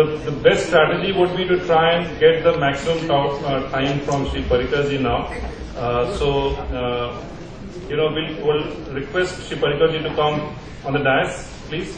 the best strategy would be to try and get the maximum time from Shri Parrikar ji now. We'll request Shri Parrikar ji to come on the dais, please.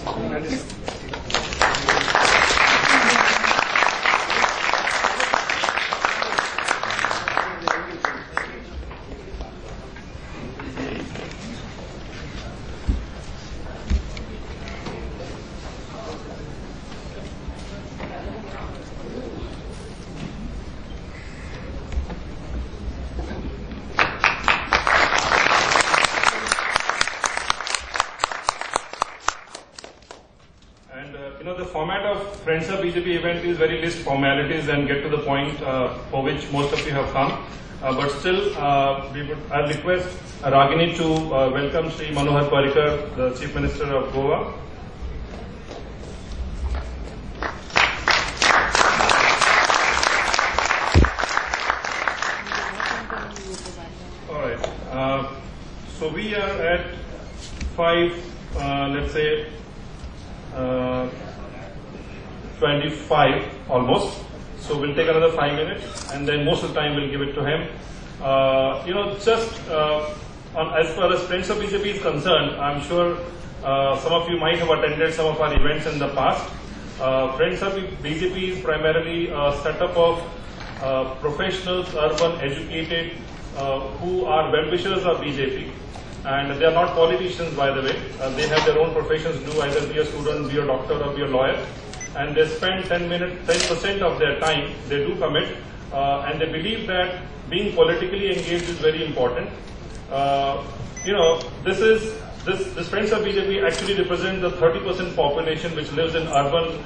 The format of Friends of BJP event is very list formalities and get to the point for which most of you have come. But still, I'll request Ragini to welcome Shri.Manohar Parrikar, the Chief Minister of Goa. All right. So we are at 25 almost. So we'll take another 5 minutes, and then most of the time we'll give it to him. As far as Friends of BJP is concerned, I'm sure some of you might have attended some of our events in the past. Friends of BJP is primarily a setup of professionals, urban, educated, who are well-wishers of BJP. And they are not politicians, by the way. They have their own professions, do either be a student, be a doctor, or be a lawyer. And they spend 10% of their time, they do commit, and they believe that being politically engaged is very important. This Friends of BJP actually represents the 30% population which lives in urban,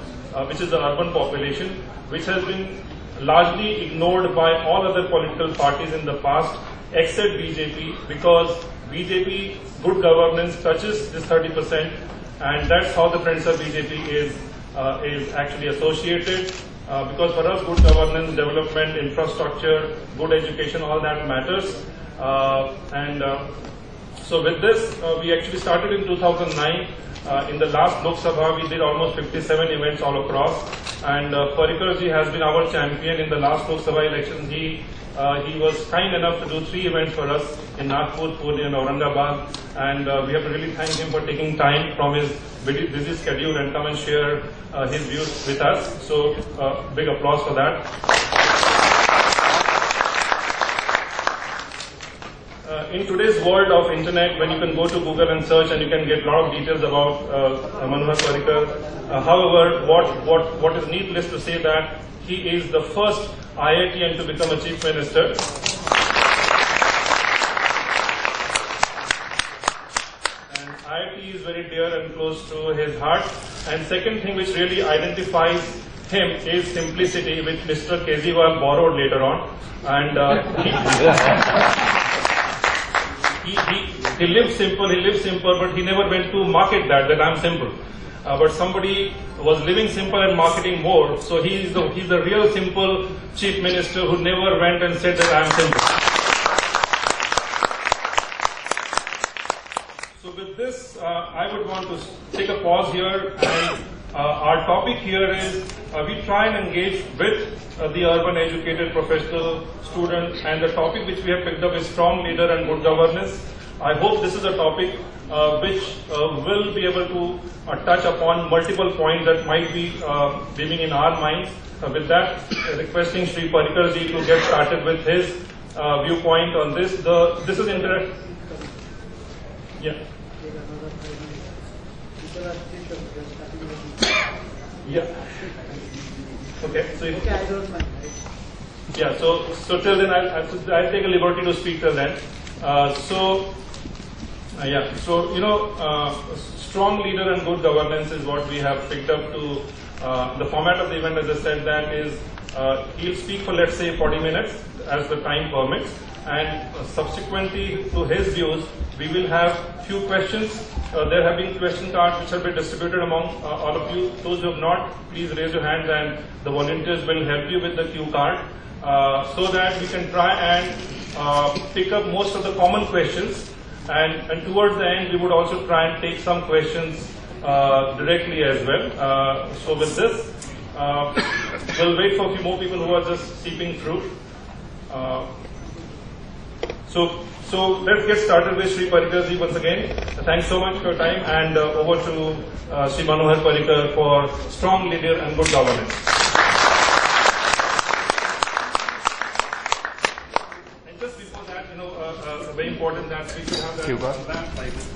which is the urban population, which has been largely ignored by all other political parties in the past, except BJP, because BJP good governance touches this 30%, and that's how the Friends of BJP is actually associated. Because for us, good governance, development, infrastructure, good education, all that matters. So with this, we actually started in 2009. In the last Lok Sabha, we did almost 57 events all across. And Parrikar ji has been our champion in the last Lok Sabha election. He was kind enough to do 3 events for us in Nagpur, Pune, and Aurangabad. And we have to really thank him for taking time from his busy schedule and come and share his views with us. So big applause for that. In today's world of internet, when you can go to Google and search and you can get a lot of details about Manohar Parrikar, however, what is needless to say that he is the first IITian to become a Chief Minister. And IIT is very dear and close to his heart. And second thing which really identifies him is simplicity, which Mr. Kejriwal borrowed later on. And he lived simple, but he never went to market that I'm simple. But somebody was living simple and marketing more, so he's the real simple Chief Minister who never went and said that I'm simple. So with this, I would want to take a pause here, and our topic here is we try and engage with the urban educated professional student, and the topic which we have picked up is strong leader and good governance. I hope this is a topic which will be able to touch upon multiple points that might be beaming in our minds. With that, requesting Shri Parrikar ji to get started with his viewpoint on this. This is interactive. Yeah. Yeah. Okay. So. Okay, I don't mind. Yeah. So till then, I'll take a liberty to speak till then. Strong leader and good governance is what we have picked up to. The format of the event, as I said, that is he'll speak for, let's say, 40 minutes as the time permits, and subsequently to his views, we will have few questions. There have been question cards which have been distributed among all of you. Those who have not, please raise your hands, and the volunteers will help you with the cue card so that we can try and pick up most of the common questions. And towards the end, we would also try and take some questions directly as well. So with this, We'll wait for a few more people who are just seeping through. So let's get started with Shri Parrikar ji once again. Thanks so much for your time, and over to Shri.Manohar Parrikar for strong leader and good governance. And just before that, very important that we should have the ramp like this.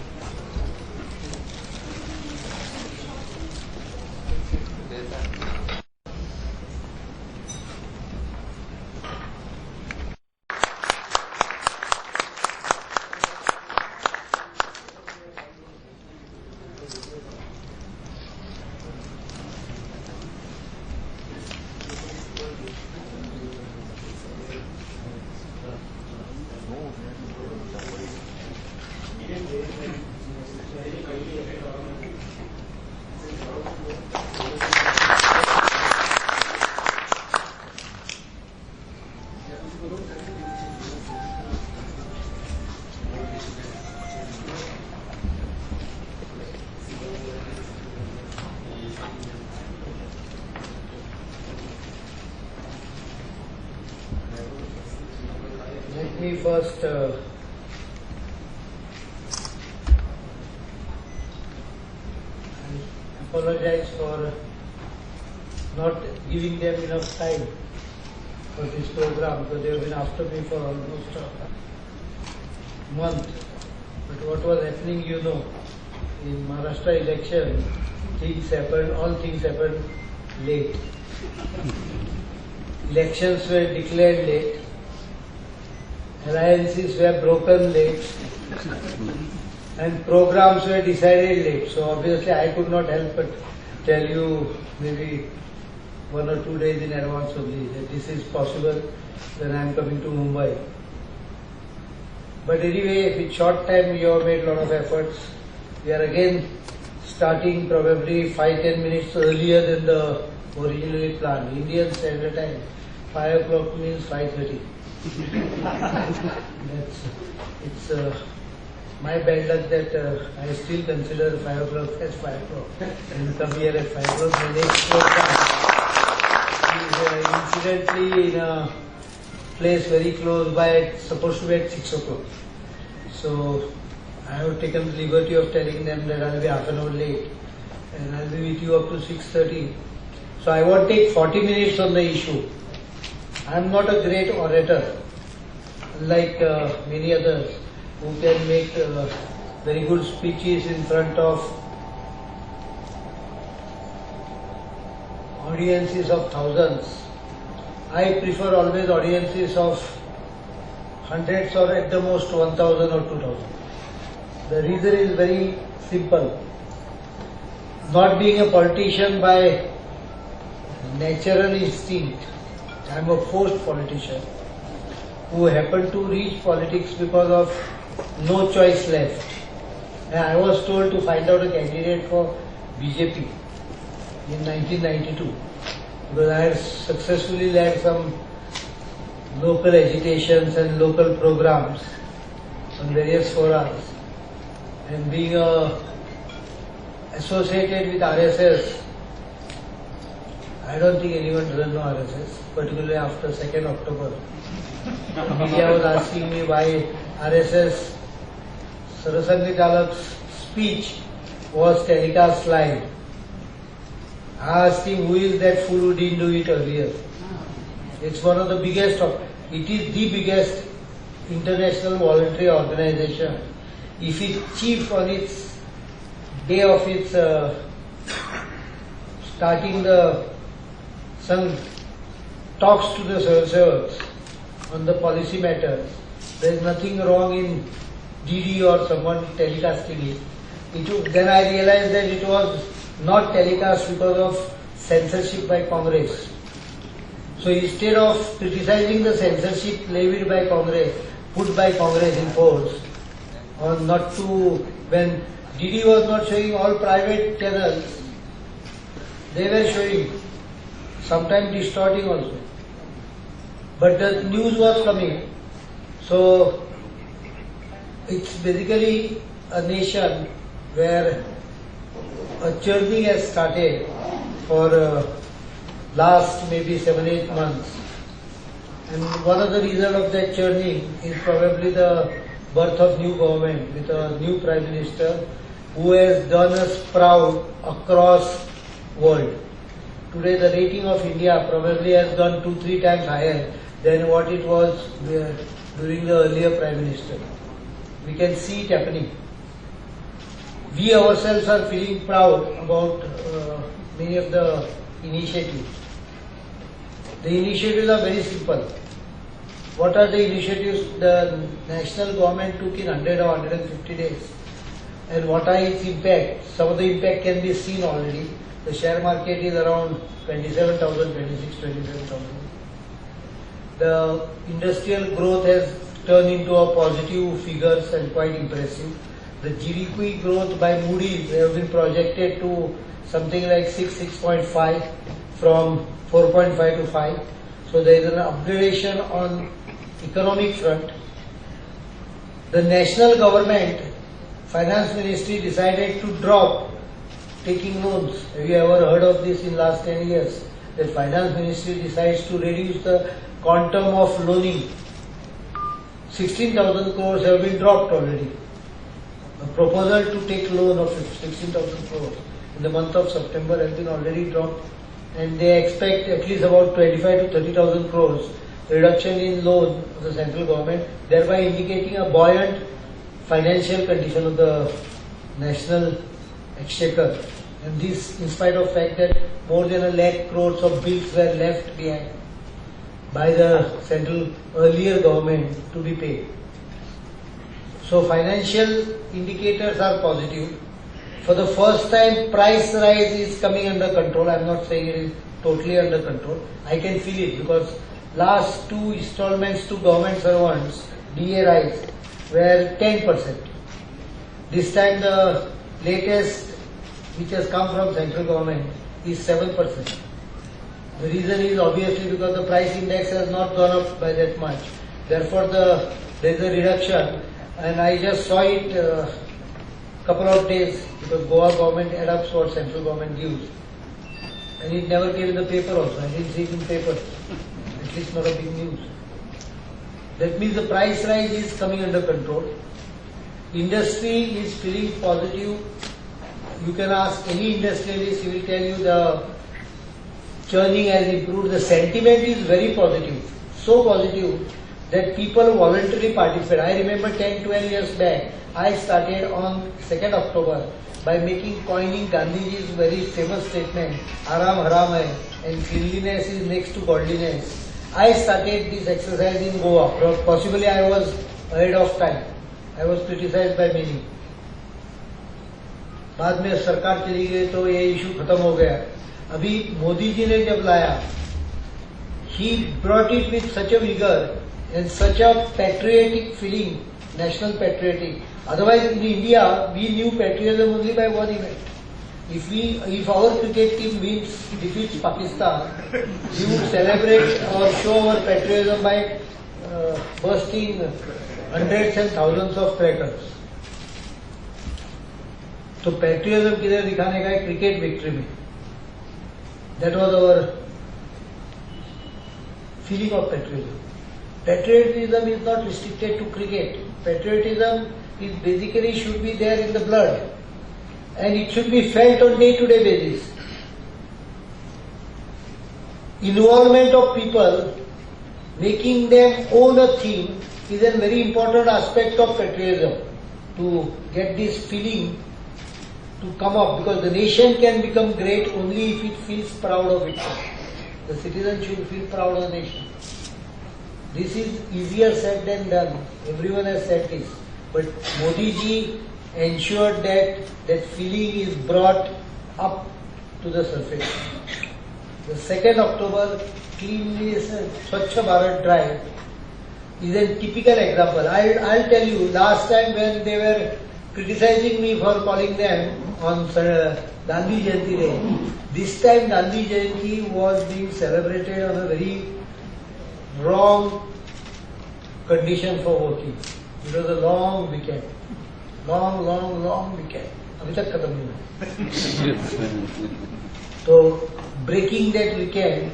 Let me first apologize for not giving them enough time for this program, because they have been after me for almost a month. But what was happening, in Maharashtra election, all things happened late. Elections were declared late. Alliances were broken late, and programs were decided late. So obviously I could not help but tell you maybe 1 or 2 days in advance only that this is possible when I am coming to Mumbai. But anyway, with short time you have made a lot of efforts. We are again starting probably 5-10 minutes earlier than the originally planned. Indian Standard Time, 5 o'clock means 5:30. It's my bad luck that I still consider 5 o'clock as 5 o'clock and come here at 5 o'clock. The next program is incidentally in a place very close by, it's supposed to be at 6 o'clock. So I have taken the liberty of telling them that I'll be half an hour late and I'll be with you up to 6:30. So I won't take 40 minutes on the issue. I am not a great orator, unlike many others who can make very good speeches in front of audiences of thousands. I prefer always audiences of hundreds or at the most 1,000 or 2,000. The reason is very simple. Not being a politician by natural instinct, I am a forced politician who happened to reach politics because of no choice left. And I was told to find out a candidate for BJP in 1992 because I had successfully led some local agitations and local programs on various forums. And being associated with RSS, I don't think anyone doesn't know RSS, particularly after 2nd October. Media was asking me why RSS Sarasanghi Chalak's speech was telecast live. I asked him, who is that fool who didn't do it earlier? It's one of the biggest, it is the biggest international voluntary organization. If it's chief on its day of its starting some talks to the services on the policy matters, there is nothing wrong in DD or someone telecasting it. Then I realized that it was not telecast because of censorship by Congress. So instead of criticizing the censorship levied by Congress, put by Congress in force, or not to, when DD was not showing all private channels, they were showing, sometimes distorting also. But the news was coming. So it's basically a nation where a journey has started for last maybe 7-8 months. And one of the reasons of that churning is probably the birth of new government with a new Prime Minister who has done us proud across world. Today the rating of India probably has gone 2-3 times higher than what it was during the earlier Prime Minister. We can see it happening. We ourselves are feeling proud about many of the initiatives. The initiatives are very simple. What are the initiatives the national government took in 100 or 150 days? And what are its impact? Some of the impact can be seen already. The share market is around 27,000, 27,000. The industrial growth has turned into a positive figures and quite impressive. The GDP growth by Moody's have been projected to something like 6.5 from 4.5 to 5. So there is an upgradation on economic front. The national government, finance ministry decided to drop taking loans. Have you ever heard of this in last 10 years? The finance ministry decides to reduce the quantum of loaning. 16,000 crores have been dropped already. A proposal to take loan of 16,000 crores in the month of September has been already dropped, and they expect at least about 25 to 30,000 crores reduction in loan of the central government, thereby indicating a buoyant financial condition of the national exchequer. And this in spite of the fact that more than 1 lakh crores of bills were left behind by the central earlier government to be paid. So financial indicators are positive. For the first time, price rise is coming under control. I am not saying it is totally under control. I can feel it because last 2 installments to government servants, DA rise, were 10%. This time the latest which has come from central government is 7%. The reason is obviously because the price index has not gone up by that much. Therefore there is a reduction, and I just saw it couple of days because Goa government adopts what central government gives. And it never came in the paper also. I didn't see it in paper. At least not a big news. That means the price rise is coming under control. Industry is feeling positive. You can ask any industrialist, he will tell you the churning has improved. The sentiment is very positive. So positive that people voluntarily participate. I remember 10-12 years back, I started on 2nd October by coining Gandhiji's very famous statement, Aram Haram hai, and cleanliness is next to godliness. I started this exercise in Goa. Possibly I was ahead of time. I was criticized by many. बाद में सरकार चली गई तो ये issue खत्म हो गया. अभी मोदी जी ने जब लाया, he brought it with such a vigor and such a patriotic feeling, national patriotic. Otherwise in India we knew patriotism only by one event. If our cricket team defeats Pakistan, we would celebrate or show our patriotism by bursting hundreds and thousands of crackers. तो patriotism किधर दिखाने का है? Cricket victory में. That was our feeling of patriotism. Patriotism is not restricted to cricket. Patriotism is basically should be there in the blood, and it should be felt on day-to-day basis. Involvement of people, making them own a thing, is a very important aspect of patriotism. To get this feeling to come up, because the nation can become great only if it feels proud of itself. The citizen should feel proud of the nation. This is easier said than done. Everyone has said this. But Modi ji ensured that that feeling is brought up to the surface. The 2nd October cleanliness and Swachh Bharat drive is a typical example. I'll tell you, last time when they were criticizing me for calling them on Gandhi Jayanti Day, this time Gandhi Jayanti was being celebrated on a very wrong condition for working. It was a long weekend. Long weekend. अभी तक खत्म नहीं हुआ. तो breaking that weekend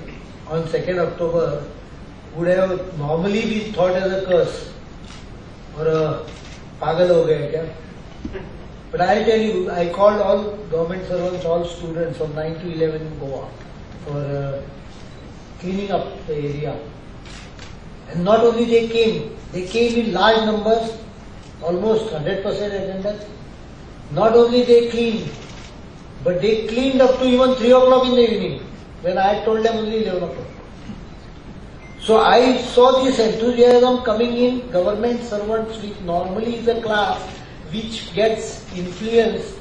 on 2nd October would have normally been thought as a curse or a pagal ho gaya kya. But I'll tell you, I called all government servants, all students from 9 to 11 in Goa for cleaning up the area. And not only they came in large numbers, almost 100% attendance. Not only they cleaned, but they cleaned up to even 3 o'clock in the evening, when I had told them only 11 o'clock. So I saw this enthusiasm coming in government servants, which normally is a class which gets influenced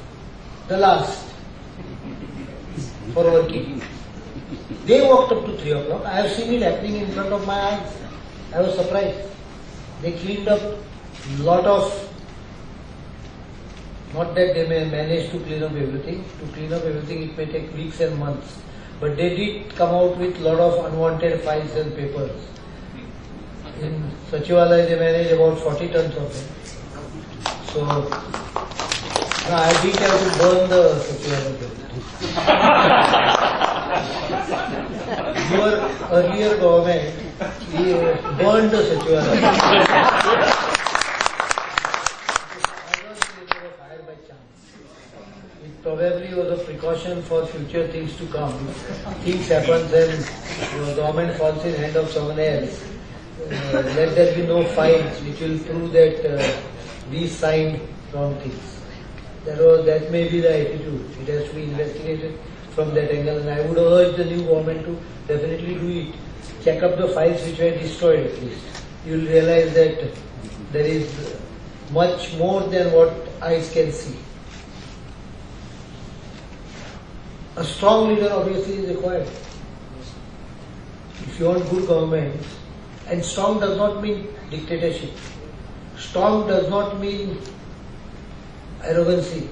the last for working. They walked up to 3 o'clock. I have seen it happening in front of my eyes. I was surprised. They cleaned up lot of, not that they may manage to clean up everything. To clean up everything it may take weeks and months. But they did come out with lot of unwanted files and papers. In Sachivalaya they manage about 40 tons of them. So, I didn't have to burn the Sachivalaya building. Your earlier government burned the Sachivalaya. I don't think it was fired by chance. It probably was a precaution for future things to come. Things happen and the government falls in hand of someone else. Let there be no files which will prove that we signed wrong things. That may be the attitude. It has to be investigated from that angle, and I would urge the new government to definitely do it. Check up the files which were destroyed at least. You will realize that there is much more than what eyes can see. A strong leader obviously is required. If you want good government, and strong does not mean dictatorship. Strong does not mean arrogancy.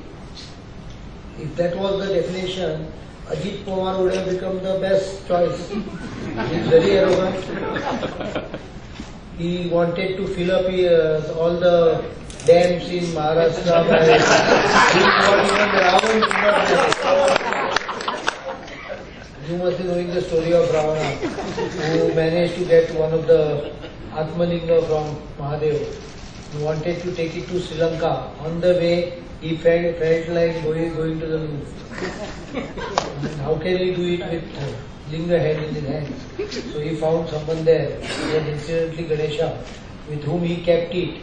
If that was the definition, Ajit Pawar would have become the best choice. He is very arrogant. He wanted to fill up all the dams in Maharashtra by doing what even Ravan could not manage. You must be knowing the story of Ravana, who managed to get one of the Atmalinga from Mahadev. He wanted to take it to Sri Lanka. On the way, he felt like going to the Louvre. How can he do it with linga head in his hands? So he found someone there, and incidentally Ganesha, with whom he kept it,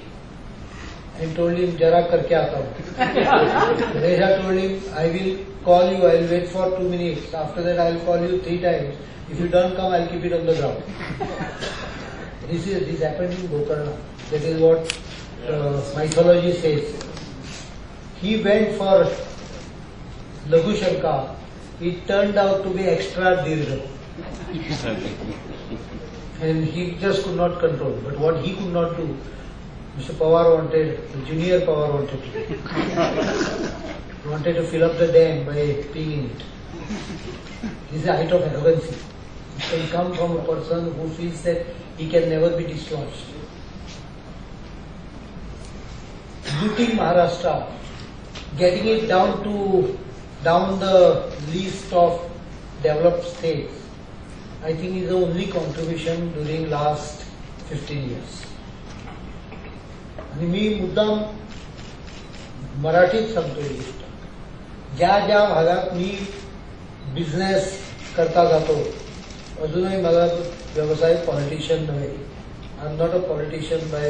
and told him, "Jara karke aata hu." Ganesha told him, "I will call you, I will wait for 2 minutes. After that I will call you 3 times. If you don't come, I will keep it on the ground." This happened in Gokarna. That is what mythology says. He went for Laghu Shanka. It turned out to be extra dirgha. And he just could not control. But what he could not do, Mr. Pawar wanted, the junior Pawar wanted to do. He wanted to fill up the dam by peeing in it. This is the height of arrogancy. It can come from a person who feels that he can never be dislodged. Looting Maharashtra, getting it down the list of developed states, I think is the only contribution during last 15 years. आणि मी मुद्दाम मराठीत सांगतो ही गोष्ट. ज्या ज्या भागात मी business करता जातो, अजूनही मला व्यवसाय पॉलिटिशियन नव्हे. I am not a politician by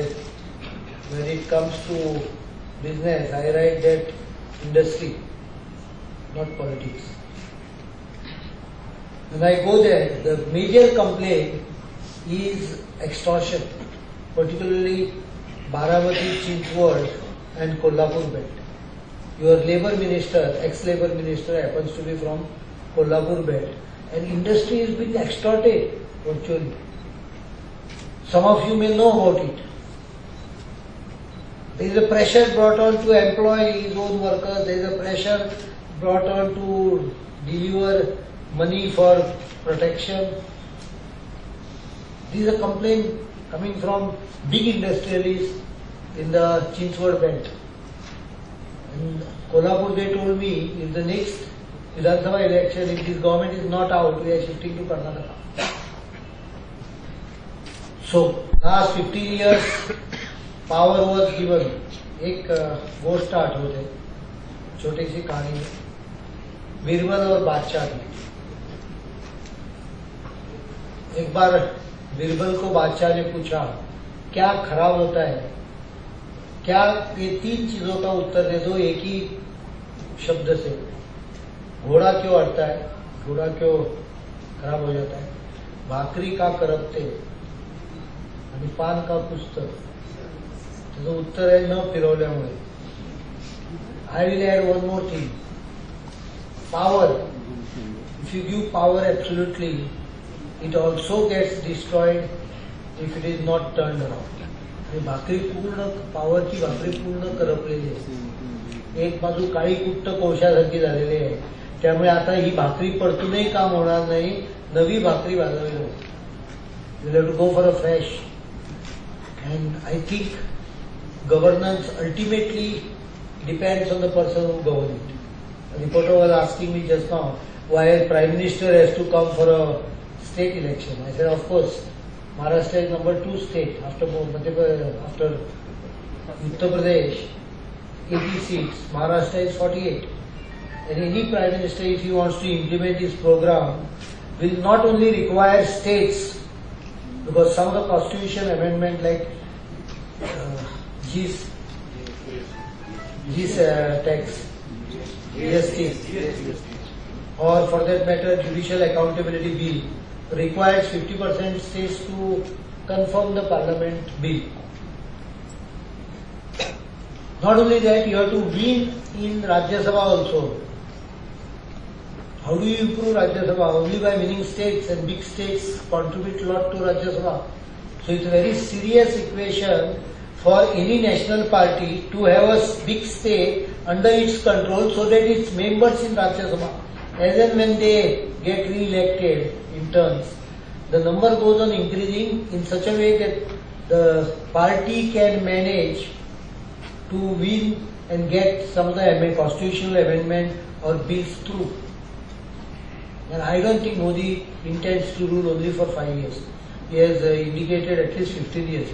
when it comes to business, I write that industry, not politics. When I go there, the major complaint is extortion, particularly Baramati, Chinchwad and Kolhapur belt. Your labor minister, ex-labor minister happens to be from Kolhapur belt, and industry is being extorted virtually. Some of you may know about it. There is a pressure brought on to employ his own workers. There is a pressure brought on to deliver money for protection. This is a complaint coming from big industrialists in the Chinchwad belt. In Kolhapur, they told me, if the next Vidhan Sabha election, if this government is not out, we are shifting to Karnataka. So, last 15 years, power was given. एक वो start होते छोटी सी कहानी में बीरबल और बादशाह की. एक बार बीरबल को बादशाह ने पूछा क्या खराब होता है, क्या ये 3 चीजों का उत्तर दे दो एक ही शब्द से. घोड़ा क्यों अड़ता है, घोड़ा क्यों खराब हो जाता है, भाकरी का करपते आणि पान का पुस्तक. त्याचं उत्तर आहे न फिरवल्यामुळे. I will add one more thing. Power, if you give power absolutely, it also gets destroyed if it is not turned around. आणि भाकरी पूर्ण, पॉवरची भाकरी पूर्ण करपलेली आहे. एक बाजू काळी कुट्ट कोळशासारखी झालेली आहे. त्यामुळे आता ही भाकरी परतूनही काम होणार नाही, नवी भाकरी भाजावी लागेल. You have to go for a fresh. And I think governance ultimately depends on the person who governs it. A reporter was asking me just now why a prime minister has to come for a state election. I said, of course, Maharashtra is number 2 state after Uttar Pradesh, 80 seats. Maharashtra is 48. And any prime minister, if he wants to implement his program, will not only require states, because some of the constitution amendment like tax, GST, or for that matter judicial accountability bill requires 50% states to confirm the parliament bill. Not only that, you have to win in Rajya Sabha also. How do you improve Rajya Sabha? Only by winning states, and big states contribute a lot to Rajya Sabha. So it's a very serious equation for any national party to have a big state under its control so that its members in Rajya Sabha, as and when they get re-elected in turns, the number goes on increasing in such a way that the party can manage to win and get some of the constitutional amendment or bills through. And I don't think Modi intends to rule only for 5 years. He has indicated at least 15 years.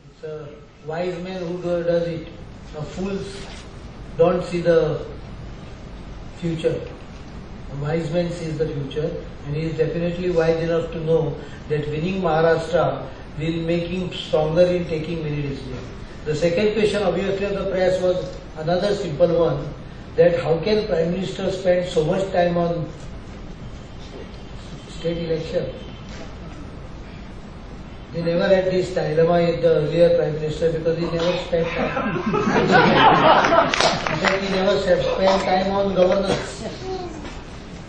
It's a wise man who does it. The fools don't see the future. A wise man sees the future, and he is definitely wise enough to know that winning Maharashtra will make him stronger in taking many decisions. The second question obviously of the press was another simple one, that how can Prime Minister spend so much time on state election? They never had this dilemma with the earlier Prime Minister because he never spent time. In fact, he never spent time on governance.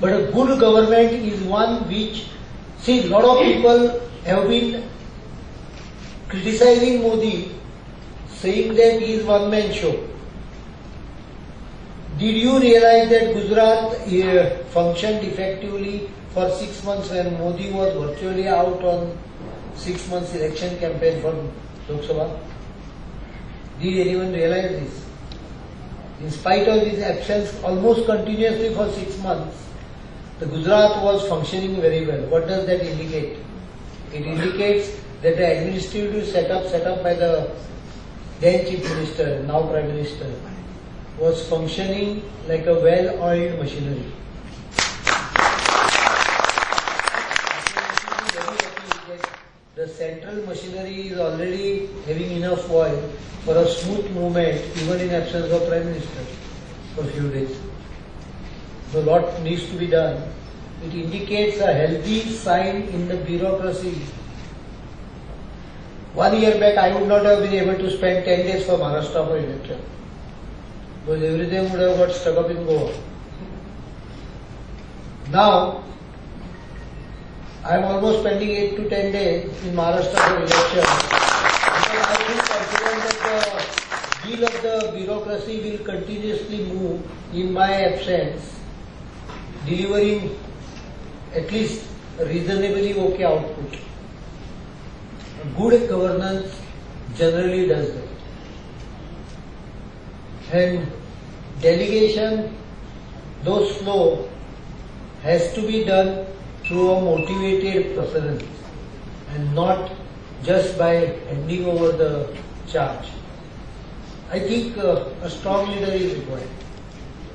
But a good government is one which, see, a lot of people have been criticizing Modi, saying that he is one-man show. Did you realize that Gujarat functioned effectively for 6 months when Modi was virtually out on 6 months election campaign for Lok Sabha? Did anyone realize this? In spite of his absence almost continuously for 6 months, the Gujarat was functioning very well. What does that indicate? It indicates that the administrative setup by the then Chief Minister, now Prime Minister, was functioning like a well-oiled machinery. The central machinery is already having enough oil for a smooth movement even in absence of Prime Minister for a few days. So a lot needs to be done. It indicates a healthy sign in the bureaucracy. 1 year back I would not have been able to spend 10 days for Maharashtra for election, because everything would have got stuck up in Goa. Now I am almost spending 8 to 10 days in Maharashtra for election, because I feel confident that the wheel of the bureaucracy will continuously move in my absence, delivering at least a reasonably okay output. Good governance generally does that. And delegation, though slow, has to be done through a motivated process and not just by handing over the charge. I think a strong leader is required.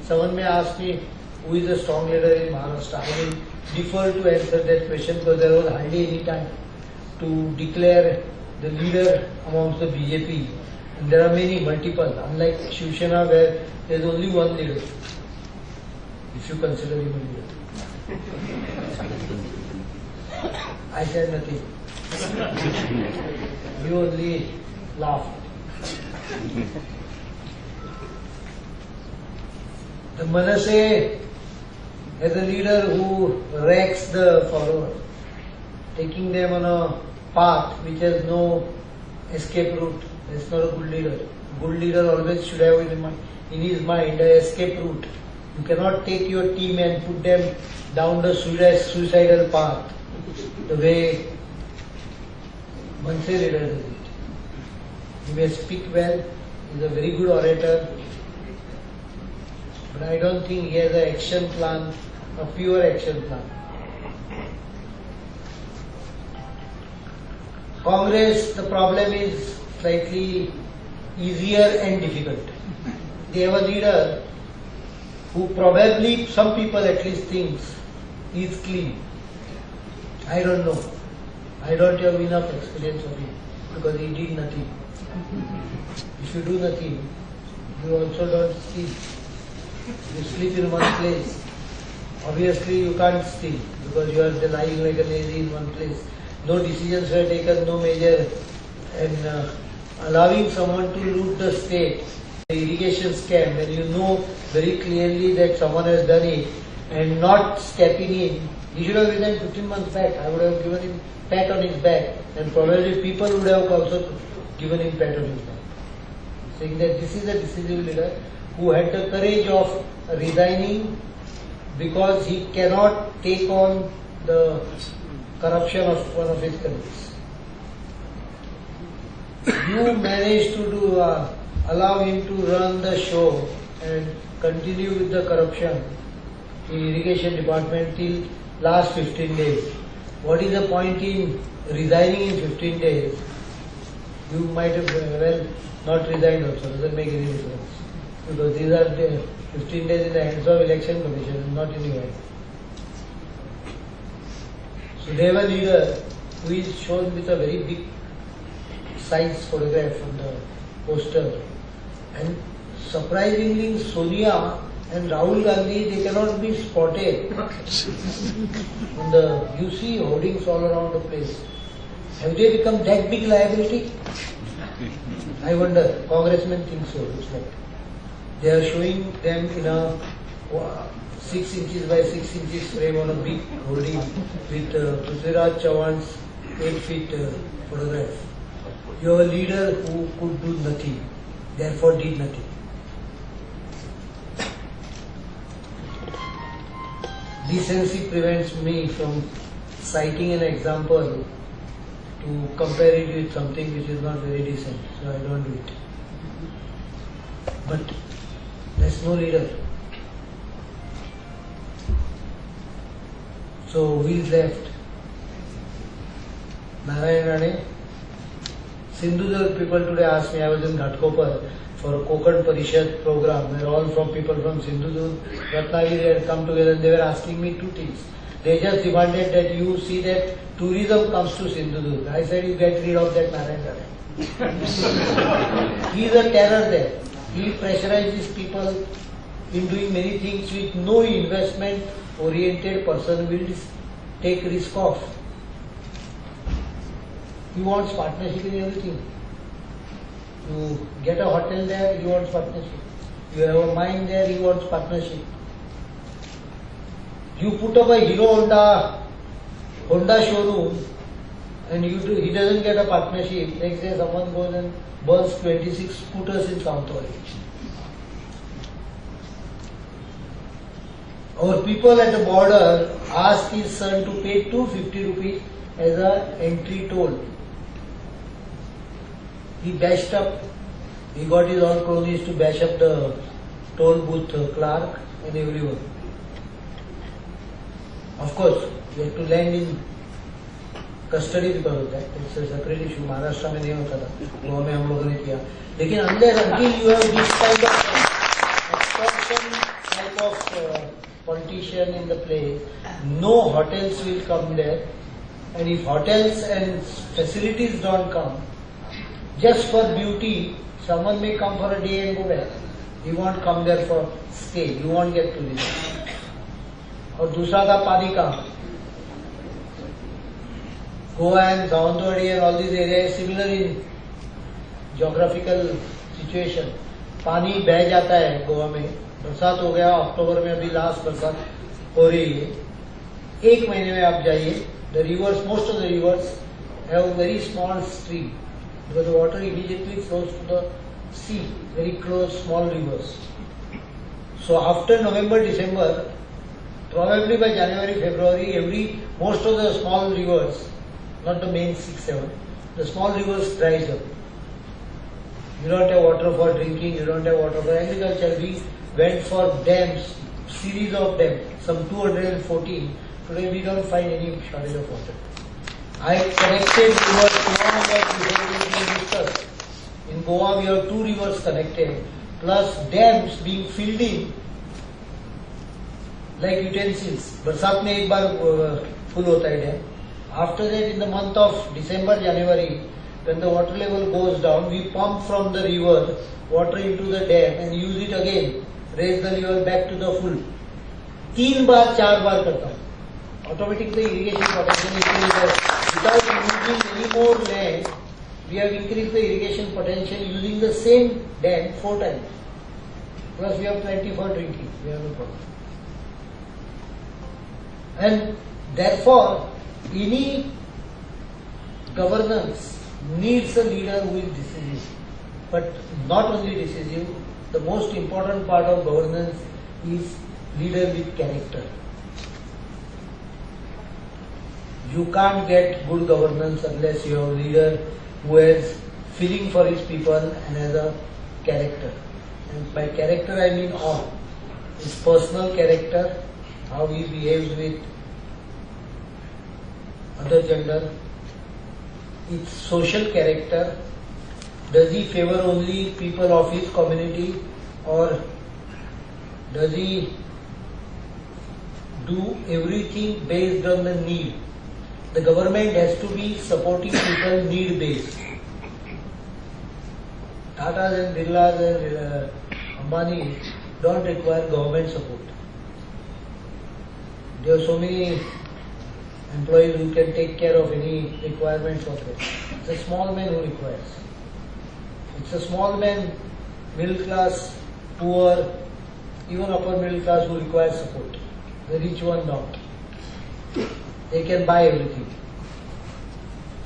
Someone may ask me, who is a strong leader in Maharashtra? I will defer to answer that question because there was hardly any time to declare the leader amongst the BJP. And there are many, multiple, unlike Shiv Sena where there is only one leader, if you consider him a leader. I said nothing. You only laughed. The Manasseh as a leader who wrecks the followers, taking them on a path which has no escape route. That's not a good leader. Good leader always should have in his mind an escape route. You cannot take your team and put them down the suicidal path the way Manasseh leader does it. He may speak well, he is a very good orator, but I don't think he has an action plan, a pure action plan. Congress, the problem is slightly easier and difficult. They have a leader who probably, some people at least thinks, is clean. I don't know. I don't have enough experience of him because he did nothing. If you do nothing, you also don't steal. You sleep in one place. Obviously you can't steal because you are lying like a lazy in one place. No decisions were taken, no major, and allowing someone to loot the state, the irrigation scam, when you know very clearly that someone has done it and not stepping in. He should have resigned 15 months back. I would have given him pat on his back, and probably people would have also given him pat on his back, saying that this is a decisive leader who had the courage of resigning because he cannot take on the corruption of one of his colleagues. You managed to allow him to run the show and continue with the corruption in irrigation department till last 15 days. What is the point in resigning in 15 days? You might have well not resigned also, doesn't make any difference. Because these are the 15 days in the hands of election commission, not in your hands. So they have a leader who is shown with a very big size photograph on the poster. And surprisingly, Sonia and Rahul Gandhi, they cannot be spotted. You see hoardings all around the place. Have they become that big liability? I wonder. Congressmen think so. It's like they are showing them in a 6 inches by 6 inches frame on a big hoarding with Prithviraj Chauhan's 8 feet photograph. You have a leader who could do nothing, therefore did nothing. Decency prevents me from citing an example to compare it with something which is not very decent, so I don't do it. But there's no leader. So who is left? Narayan Rane. Sindhudurg people today asked me, I was in Ghatkopar for a Konkan Parishad program where all from people from Sindhudurg, Ratnagiri had come together and they were asking me two things. They just demanded that you see that tourism comes to Sindhudurg. I said you get rid of that Narayan Rane. He is a terror there. He pressurizes people in doing many things which no investment oriented person will take risk of. He wants partnership in everything. You get a hotel there, he wants partnership. You have a mine there, he wants partnership. You put up a Hero Honda showroom and he doesn't get a partnership. Next day someone goes and burns 26 scooters in Sauntori. Our people at the border asked his son to pay 250 rupees as an entry toll. He dashed up He got his own cronies to bash up the toll booth clerk and everyone. Of course, we have to land in custody because of that. It's a separate issue. Maharashtra में नहीं होता था, गोवा में हम लोगों ने किया. लेकिन until you have this kind of extortion type of politician in the place, no hotels will come there. And if hotels and facilities don't come, just for beauty, someone may come for a day and go back. He won't come there for stay. You won't get to live. और दूसरा था Parrikar. Goa and Savantwadi and all these areas similar in geographical situation. पानी बह जाता है गोवा में. बरसात हो गया अक्टूबर में, अभी लास्ट बरसात हो रही है. एक महीने में आप जाइए. The rivers, most of the rivers have a very small stream because the water immediately flows to the sea, very close, small rivers. So after November, December, probably by January, February, most of the small rivers, not the main 6, 7, the small rivers dries up. You don't have water for drinking, you don't have water for agriculture. We went for dams, series of dams, some 214. Today we don't find any shortage of water. I connected rivers long back before we discussed. In Goa we have 2 rivers connected, plus dams being filled in like utensils. बरसात में एक बार full होता है dam. After that, in the month of December, January, when the water level goes down, we pump from the river water into the dam and use it again, raise the level back to the full. 3 बार 4 बार करता हूँ. Automatically irrigation potential increases. Without using any more land, we have increased the irrigation potential using the same dam 4 times. Plus we have plenty for drinking. We have no problem. And therefore, any governance needs a leader who is decisive. But not only decisive, the most important part of governance is leader with character. You can't get good governance unless you have a leader who has feeling for his people and has a character. And by character I mean all. His personal character, how he behaves with other gender, its social character, does he favor only people of his community or does he do everything based on the need? The government has to be supporting people need based. Tatas and Birlas and Ambani don't require government support. There are so many employees who can take care of any requirements of it. It's a small man who requires. It's a small man, middle class, poor, even upper middle class who requires support. The rich one don't. They can buy everything.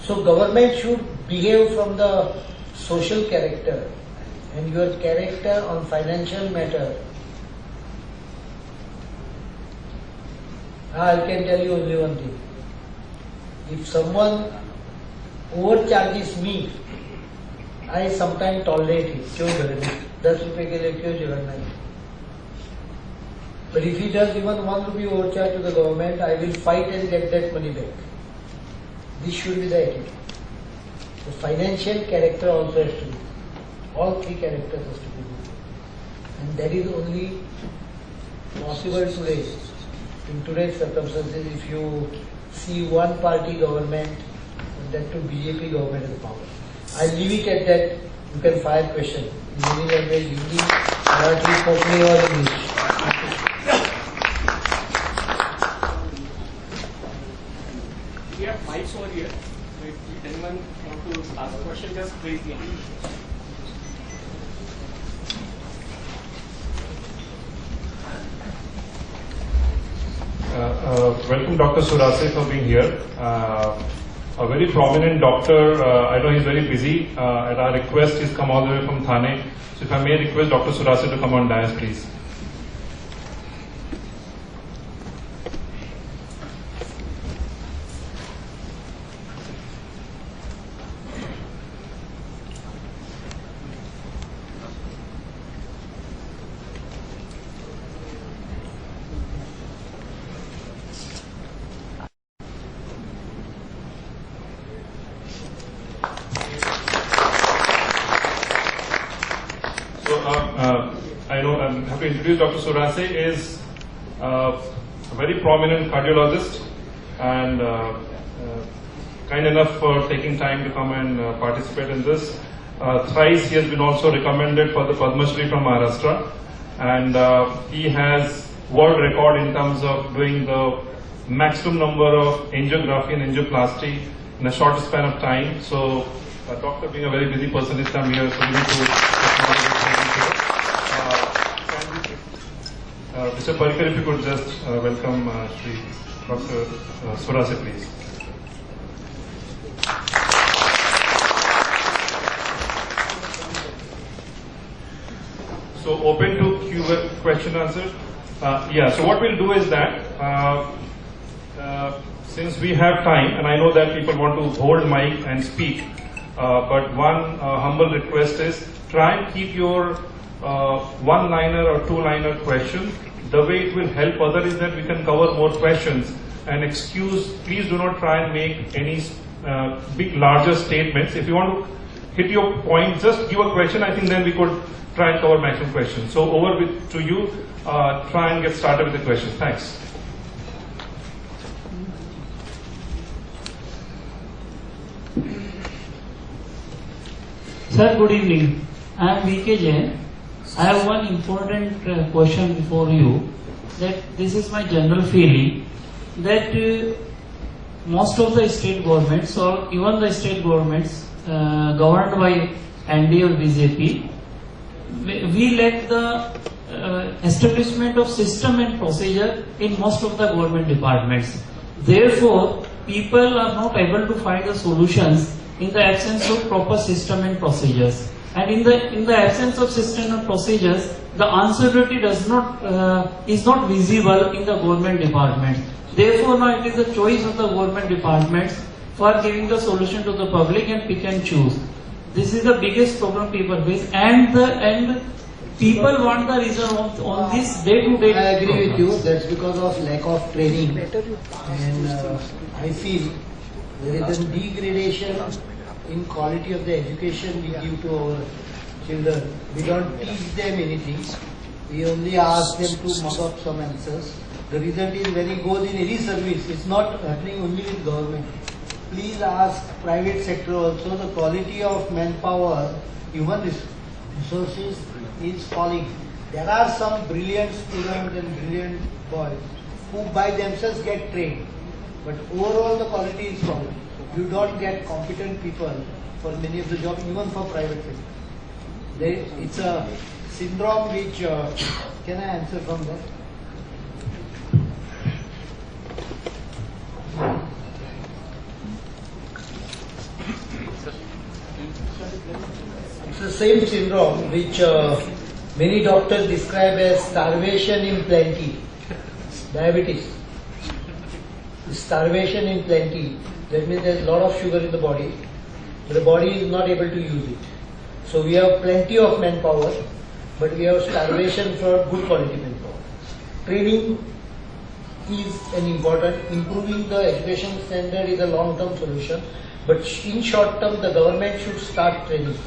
So government should behave from the social character, and your character on financial matter. I can tell you only one thing. If someone overcharges me, I sometimes tolerate it. क्यों झगड़ना? 10 रुपए के लिए क्यों झगड़ना है? But if he does even 1 rupee overcharge to the government, I will fight and get that money back. This should be the attitude. The financial character also has to be. All 3 characters has to be good. And that is only possible today. In today's circumstances, if you see one party government, and that to BJP government in power. I leave it at that. You can fire question in any language, Hindi, Marathi, Konkani or English. We have mics over here. So if anyone wants to ask a question, just raise your hand. Welcome Dr. Surase for being here. A very prominent doctor, I know he's very busy. At our request, he's come all the way from Thane. So if I may request Dr. Surase to come on dais, please. have to introduce Dr. Surase is a very prominent cardiologist and kind enough for taking time to come and participate in this. Thrice he has been also recommended for the Padma Shri from Maharashtra, and he has world record in terms of doing the maximum number of angiography and angioplasty in a short span of time. So, doctor being a very busy person is come here, so we need to Mr. Parrikar, if you could just welcome Shri Dr. Surase, please. So open to question answer. So what we'll do is that since we have time, and I know that people want to hold mic and speak, but one humble request is try and keep your one-liner or two-liner question. The way it will help others is that we can cover more questions. And please do not try and make any big larger statements. If you want to hit your point, just give a question. I think then we could try and cover maximum questions. So over to you. Try and get started with the questions. Thanks. Sir, good evening. I am VK Jain. I have one important question before you. That this is my general feeling that most of the state governments or even the state governments governed by NDA or BJP, we lack the establishment of system and procedure in most of the government departments. Therefore, people are not able to find the solutions in the absence of proper system and procedures. And in the absence of system and procedures, the answerability is not visible in the government departments. Therefore, now it is the choice of the government departments for giving the solution to the public and pick and choose. This is the biggest problem people face, and people want the reason on this day-to-day. I agree with you. That's because of lack of training, and I feel there is a degradation in quality of the education we give to our children. We don't teach them anything. We only ask them to mug up some answers. The result is when he goes in any service, it's not happening only with government. Please ask private sector also. The quality of manpower, human resources is falling. There are some brilliant students and brilliant boys who by themselves get trained, but overall the quality is falling. You don't get competent people for many of the jobs, even for private sector. It's a syndrome which, can I answer from that? It's the same syndrome which many doctors describe as starvation in plenty, diabetes. Starvation in plenty, that means there's a lot of sugar in the body, but the body is not able to use it. So we have plenty of manpower, but we have starvation for good quality manpower. Training is an important, improving the education standard is a long-term solution, but in short term the government should start training.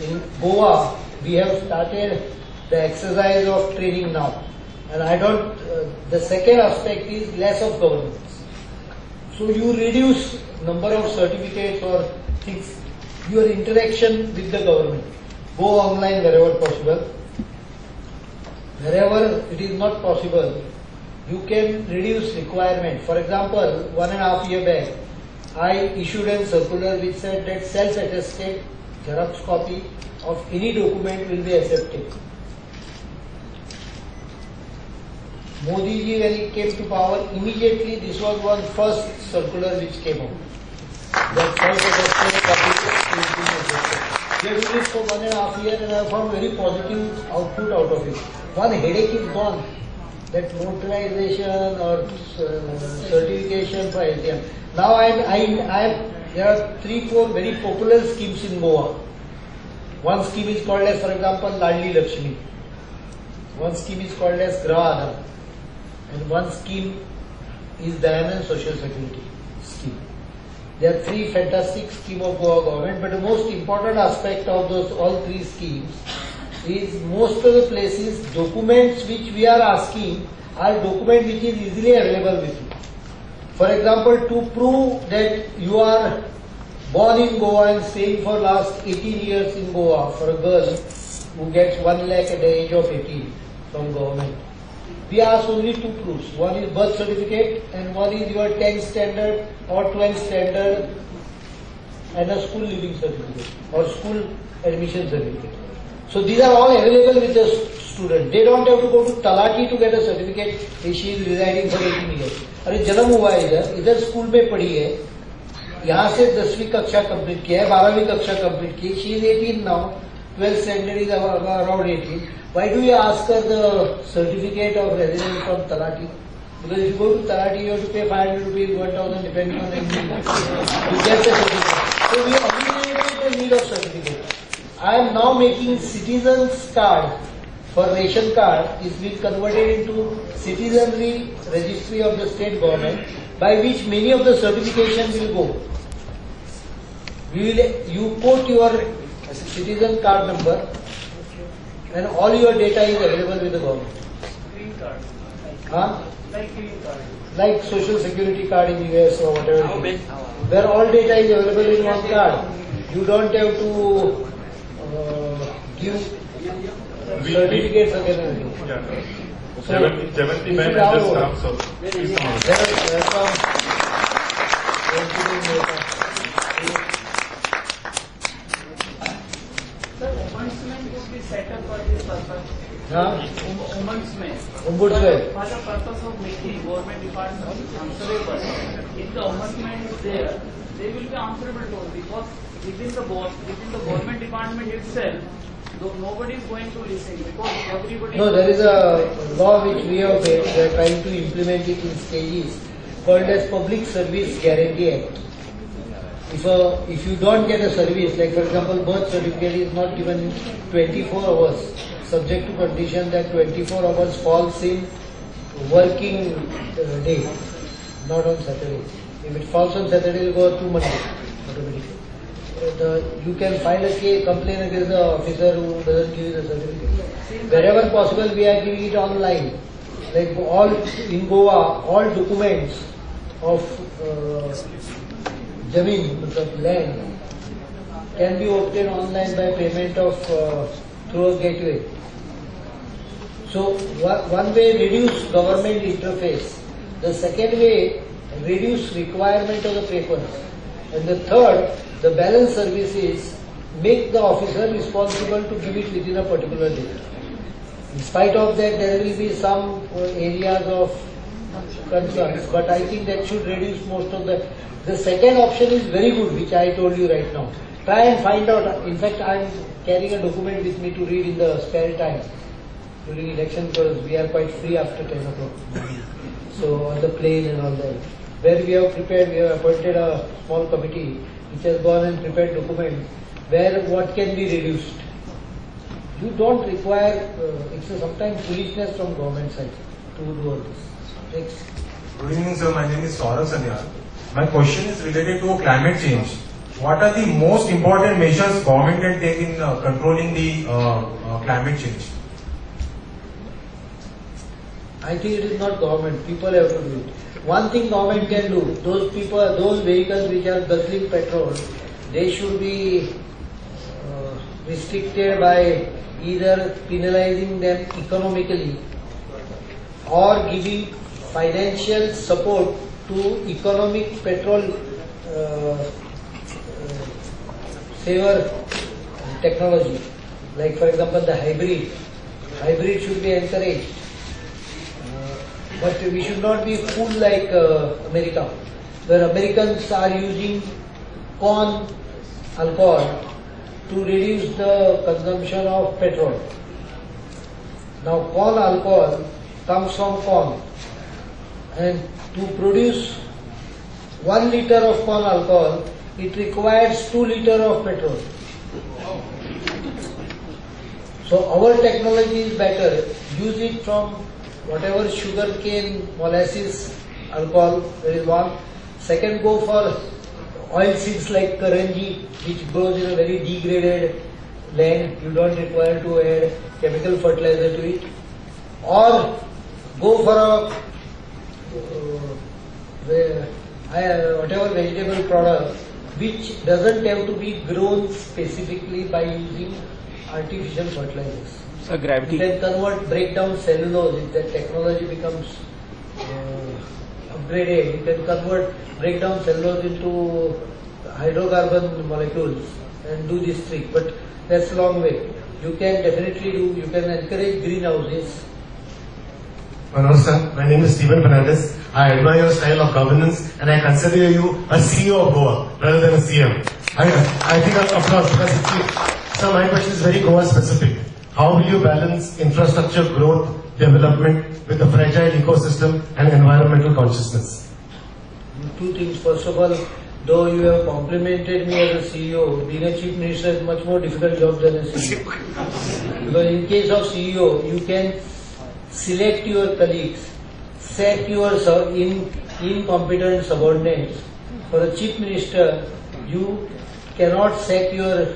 In Goa, we have started the exercise of training now, and the second aspect is less of governance. So you reduce number of certificates or things, your interaction with the government. Go online wherever possible. Wherever it is not possible, you can reduce requirement. For example, 1.5 years back, I issued a circular which said that self-attested Xerox copy of any document will be accepted. Modi ji, when he came to power, immediately this was one first circular which came out. That self-attested copy will be accepted. We have done it for 1.5 years and I have found very positive output out of it. One headache is gone. That notarization or certification for LTM. Now there are 3-4 very popular schemes in Goa. One scheme is called as, for example, Ladli Lakshmi. One scheme is called as Grah Adam. And one scheme is Diamond Social Security scheme. There are 3 fantastic schemes of Goa government, but the most important aspect of those all 3 schemes is most of the places documents which we are asking are document which is easily available with you. For example, to prove that you are born in Goa and staying for last 18 years in Goa for a girl who gets 1 lakh at the age of 18 from government. We ask only two proofs. One is birth certificate and one is your 10th standard or 12th standard and a school leaving certificate or school admission certificate. So these are all available with the student. They don't have to go to Talati to get a certificate if she is residing for 18 years. अरे जन्म हुआ है इधर school में पढ़ी है, यहाँ से 10वीं कक्षा कंप्लीट किया है, 12वीं कक्षा कंप्लीट की, she is 18 now, 12th standard is around 18. Why do you ask her the certificate of residence from Talati? Because if you go to Talati, you have to pay 500 rupees, 1000 depending on the income to get the certificate. So we eliminated the need of certificate. I am now making citizens card for ration card is being converted into citizenry registry of the state government, by which many of the certification will go. You put your citizen card number and all your data is available with the government. Green card. Huh? Like green card. Like social security card in US or whatever it is, where all data is available in one card. You don't have to give certificates again and again. Yeah. So, Javanti this ma'am is has our just work. come, so please come on. Welcome. Sir, ombudsman would be set up for this purpose. Huh? Ombudsman. Ombudsman. For the purpose of making government department answerable. If the ombudsman is there, they will be answerable to us because within the government department itself, though nobody is going to listen because everybody. No, there is a law which we have made. We are trying to implement it in stages, called as Public Service Guarantee Act. If you don't get a service, like for example, birth certificate is not given in 24 hours, subject to condition that 24 hours falls in working day, not on Saturday. If it falls on Saturday, it will go to Monday automatically. You can file a complaint against the officer who doesn't give you the certificate. Wherever possible, we are giving it online. Like all in Goa, all documents of Jameen, land, can be obtained online by payment of through a gateway. So one way, reduce government interface. The second way, reduce requirement of the papers. And the third, the balance service is make the officer responsible to give it within a particular day. In spite of that, there will be some areas of concerns, but I think that should reduce most of the. The second option is very good, which I told you right now. Try and find out. In fact, I am carrying a document with me to read in the spare time during election because we are quite free after 10 o'clock. So on the plane and all that. Where we have prepared, we have appointed a small committee which has gone and prepared documents where what can be reduced. You don't require, it's sometimes foolishness from government side to do all this. Next. Good evening, sir. My name is Saurabh Sanyal. My question is related to climate change. What are the most important measures government can take in controlling the climate change? I think it is not government. People have to do it. One thing government can do, those vehicles which are guzzling petrol, they should be restricted by either penalizing them economically or giving financial support to economic petrol saver technology. Like for example, the hybrid should be encouraged. But we should not be fooled like America, where Americans are using corn alcohol to reduce the consumption of petrol. Now corn alcohol comes from corn, and to produce 1 liter of corn alcohol, it requires 2 liters of petrol. So our technology is better. Use it from whatever sugar cane, molasses, alcohol, there is one. Second, go for oil seeds like karanji, which grows in a very degraded land, you don't require to add chemical fertilizer to it, or go for a whatever vegetable product which doesn't have to be grown specifically by using artificial fertilizers. So gravity. You can convert, break down cellulose if that technology becomes upgraded. You can convert, break down cellulose into hydrocarbon molecules and do this trick. But that's a long way. You can definitely do, you can encourage greenhouses. Manohar sir, my name is Stephen Fernandez. I admire your style of governance and I consider you a CEO of Goa rather than a CM. I think of course because so my question is very Goa specific. How will you balance infrastructure growth, development with a fragile ecosystem and environmental consciousness? Two things. First of all, though you have complimented me as a CEO, being a chief minister is much more difficult job than a CEO. Because in case of CEO, you can select your colleagues, sack your incompetent subordinates. For a chief minister, you cannot sack your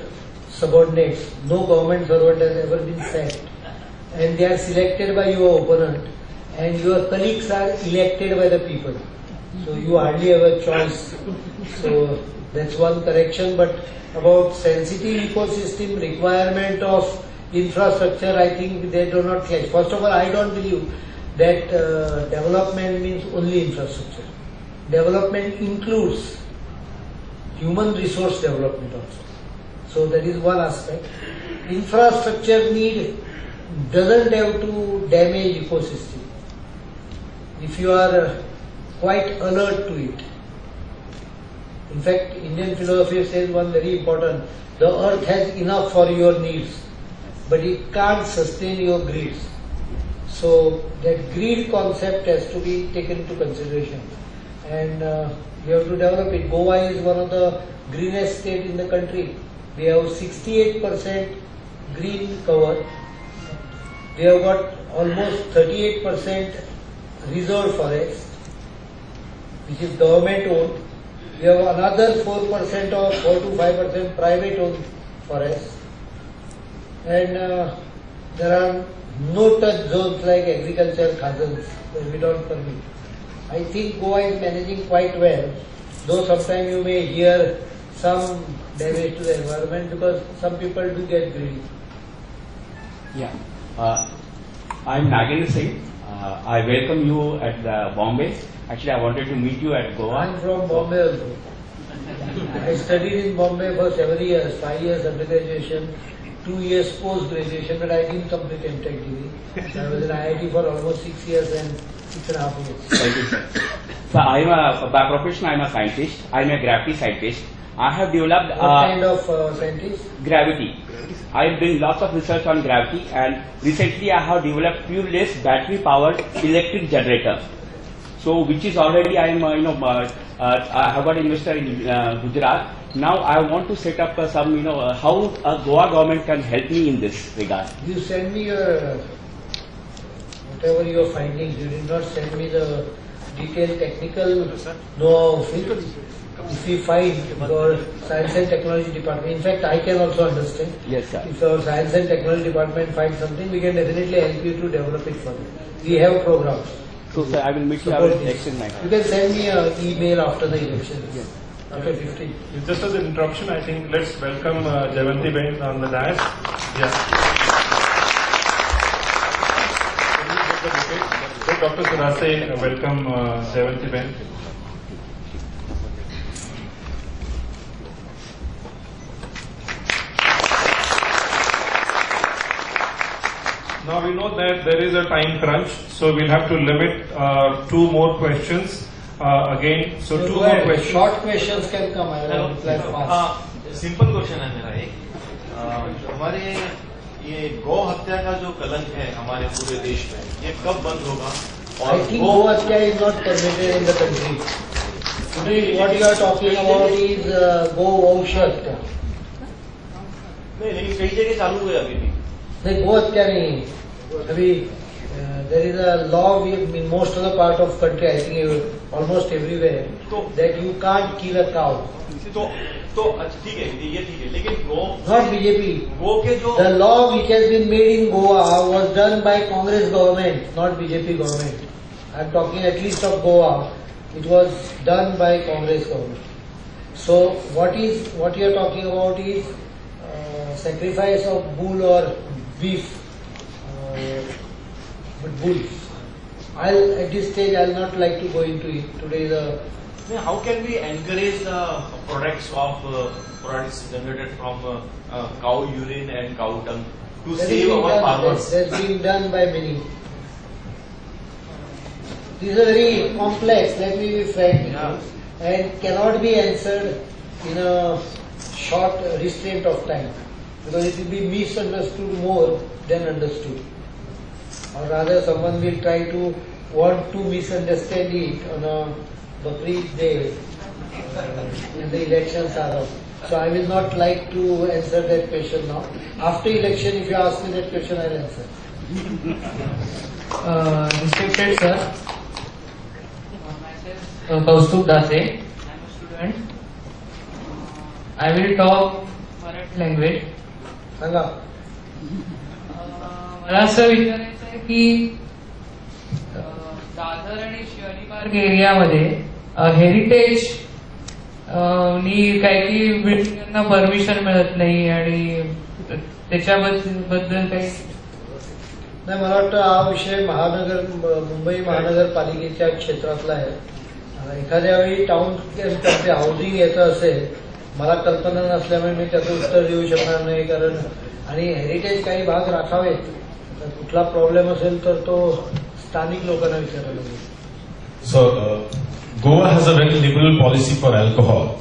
subordinates. No government servant has ever been sacked. And they are selected by your opponent. And your colleagues are elected by the people. So you hardly have a choice. So that's one correction. But about sensitive ecosystem, requirement of infrastructure, I think they do not clash. First of all, I don't believe that development means only infrastructure. Development includes human resource development also. So that is one aspect. Infrastructure need doesn't have to damage ecosystem. If you are quite alert to it. In fact, Indian philosophy says one very important, the earth has enough for your needs, but it can't sustain your greeds. So that greed concept has to be taken into consideration. And you have to develop it. Goa is one of the greenest states in the country. We have 68% green cover. We have got almost 38% reserve forest, which is government owned. We have another 4% or 4 to 5% private owned forest. And there are no touch zones like agriculture khazans where we don't permit. I think Goa is managing quite well, though sometimes you may hear some damage to the environment because some people do get greedy. Yeah. I'm Nagendra Singh. I welcome you at Bombay. Actually, I wanted to meet you at Goa. I'm from Bombay also. I studied in Bombay for several years, 5 years undergraduation, 2 years post-graduation, but I didn't complete M.Tech degree. I was in IIT for almost 6 years and 6.5 years. Thank you, sir. So by profession, I'm a scientist. I'm a gravity scientist. I have developed What kind of scientist? gravity. I'm doing lots of research on gravity, and recently I have developed fuel-less battery-powered electric generator. So, which is already I have got investor in Gujarat. Now I want to set up some, how Goa government can help me in this regard. You send me your whatever your findings. You did not send me the detailed technical know-how of it. If we find our science and technology department, in fact I can also understand. Yes, sir. If our science and technology department finds something, we can definitely help you to develop it further. We have programs. So, sir, I will meet you after election night. You can send me an email after the election. Yes. After 15. Just as an interruption, I think let's welcome Jayanti Ben on the dais. Yeah. So Dr. Surase, welcome Jayanti Ben. Now we know that there is a time crunch, so we'll have to limit 2 more questions. Again, so 2 more questions. Short questions can come. I will reply fast. Simple question है मेरा एक हमारे ये गौ हत्या का जो कलंक है हमारे पूरे देश में ये कब बंद होगा I think go hत्या is not permitted in the country. Today, what you are talking about is go वंश हत्या. नहीं लेकिन कई जगह चालू है अभी भी नहीं गो हत्या नहीं. अभी there is a law in most of the part of country, I think almost everywhere, that you can't kill a cow. तो ठीक है, ये ठीक है, लेकिन गो Not BJP. गो के जो The law which has been made in Goa was done by Congress government, not BJP government. I am talking at least of Goa. It was done by Congress government. So what you are talking about is sacrifice of bull or beef, but bulls. At this stage I'll not like to go into it. Today how can we encourage the products generated from cow urine and cow dung to save our farmers? That's being done by many. These are very complex, let me be frank with you, and cannot be answered in a short restraint of time, because it will be misunderstood more than understood. Or rather someone will try to want to misunderstand it on a Bakri day when the elections are up. So I will not like to answer that question now. After election, if you ask me that question, I will answer. Respected sir, Kaustubh Dase, I am a student. I will talk Marathi language. सांगा. मला असं विचारायचं आहे की दादर आणि शहरी park एरियामध्ये heritage नी काही बिल्डिंगांना permission मिळत नाही आणि त्याच्याबद्दल काही नाही, मला वाटतं हा विषय मुंबई महानगरपालिकेच्या क्षेत्रातला आहे. एखाद्या वेळी टाउन हाऊसिंग याचं असेल, मला कल्पना नसल्यामुळे मी त्याचं उत्तर देऊ शकणार नाही. कारण आणि हेरिटेज काही भाग राखावेत, कुठला प्रॉब्लेम असेल तर तो स्थानिक लोकांना विचारायला लागेल. So, Goa has a very liberal policy for alcohol.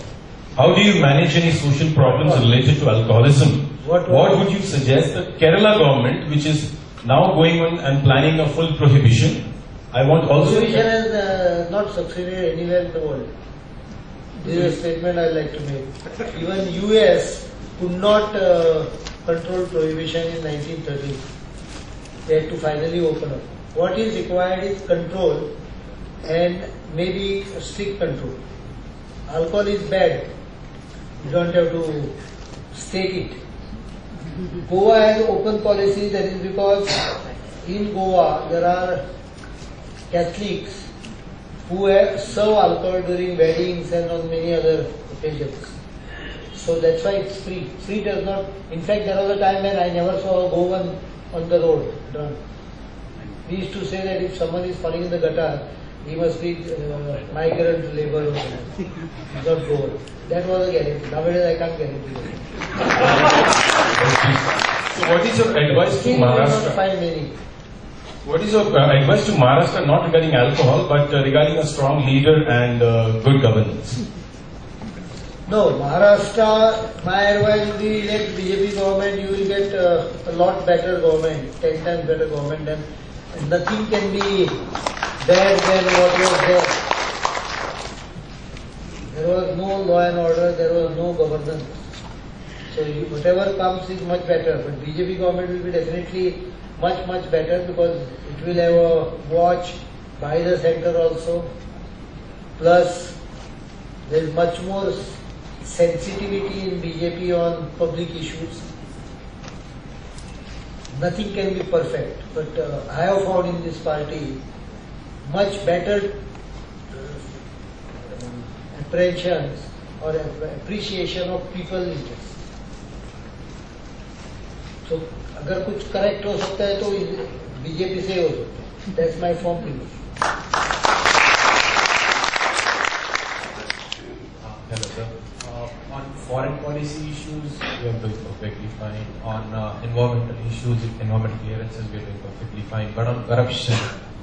How do you manage any social problems related to alcoholism? What would you suggest that Kerala government, which is now going on and planning a full prohibition, I want also... Prohibition has not succeeded anywhere in the world. This is a statement I like to make. Even US could not control prohibition in 1930. They had to finally open up. What is required is control and maybe strict control. Alcohol is bad. You don't have to state it. Goa has open policy. That is because in Goa there are Catholics who serve alcohol during weddings and on many other occasions. So that's why it's free. Free does not. In fact, there was a time when I never saw a Goan on the road drunk. We used to say that if someone is falling in the gutter, he must be migrant labor or something. He's not Goan. That was a guarantee. Nowadays I can't guarantee that. So what is your advice to Still, you will not Maharashtra? find many. What is your advice to Maharashtra, not regarding alcohol, but regarding a strong leader and good governance? No, Maharashtra, my advice will be elect BJP government, you will get a lot better government, 10 times better government, and nothing can be bad than what was there. There was no law and order, there was no governance. So whatever comes is much better, but BJP government will be definitely much better because it will have a watch by the center also. Plus, there is much more sensitivity in BJP on public issues. Nothing can be perfect, but I have found in this party much better apprehensions or appreciation of people's interests. So, अगर कुछ correct हो सकता है तो BJP से हो सकता है. That's my firm belief. Hello sir. On foreign policy issues, we are doing perfectly fine. On environmental issues, environmental clearances, we are doing perfectly fine. But on corruption,